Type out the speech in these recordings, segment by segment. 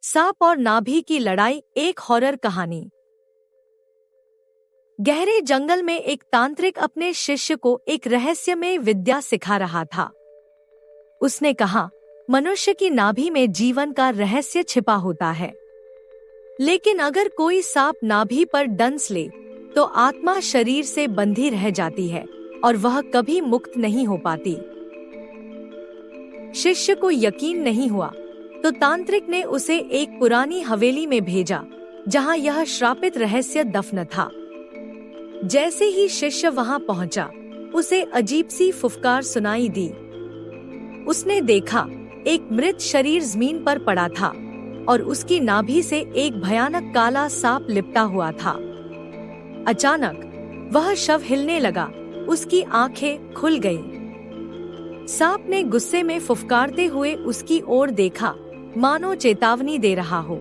सांप और नाभि की लड़ाई, एक हॉरर कहानी। गहरे जंगल में एक तांत्रिक अपने शिष्य को एक रहस्यमय विद्या सिखा रहा था। उसने कहा, मनुष्य की नाभि में जीवन का रहस्य छिपा होता है, लेकिन अगर कोई सांप नाभि पर डंस ले तो आत्मा शरीर से बंधी रह जाती है और वह कभी मुक्त नहीं हो पाती। शिष्य को यकीन नहीं हुआ तो तांत्रिक ने उसे एक पुरानी हवेली में भेजा जहां यह श्रापित रहस्य दफन था। जैसे ही शिष्य वहां पहुंचा, उसे अजीब सी फुफकार सुनाई दी। उसने देखा एक मृत शरीर जमीन पर पड़ा था और उसकी नाभि से एक भयानक काला सांप लिपटा हुआ था। अचानक वह शव हिलने लगा, उसकी आंखें खुल गईं। सांप ने गुस्से में फुफकारते हुए उसकी ओर देखा, मानो चेतावनी दे रहा हो।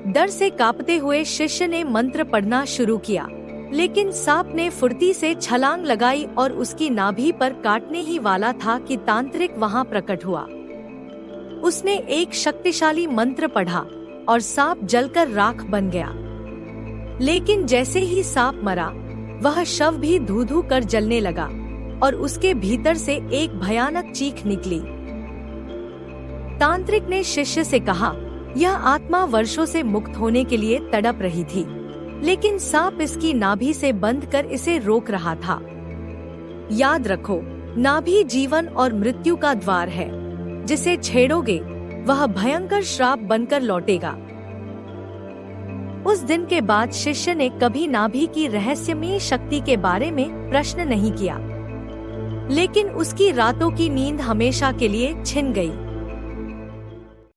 डर से कांपते हुए शिष्य ने मंत्र पढ़ना शुरू किया, लेकिन सांप ने फुर्ती से छलांग लगाई और उसकी नाभि पर काटने ही वाला था कि तांत्रिक वहां प्रकट हुआ। उसने एक शक्तिशाली मंत्र पढ़ा और सांप जलकर राख बन गया। लेकिन जैसे ही सांप मरा, वह शव भी धू-धू कर जलने लगा और उसके भीतर से एक भयानक चीख निकली। तांत्रिक ने शिष्य से कहा, यह आत्मा वर्षों से मुक्त होने के लिए तड़प रही थी, लेकिन सांप इसकी नाभि से बंध कर इसे रोक रहा था। याद रखो, नाभि जीवन और मृत्यु का द्वार है। जिसे छेड़ोगे वह भयंकर श्राप बनकर लौटेगा। उस दिन के बाद शिष्य ने कभी नाभि की रहस्यमयी शक्ति के बारे में प्रश्न नहीं किया, लेकिन उसकी रातों की नींद हमेशा के लिए छिन गई।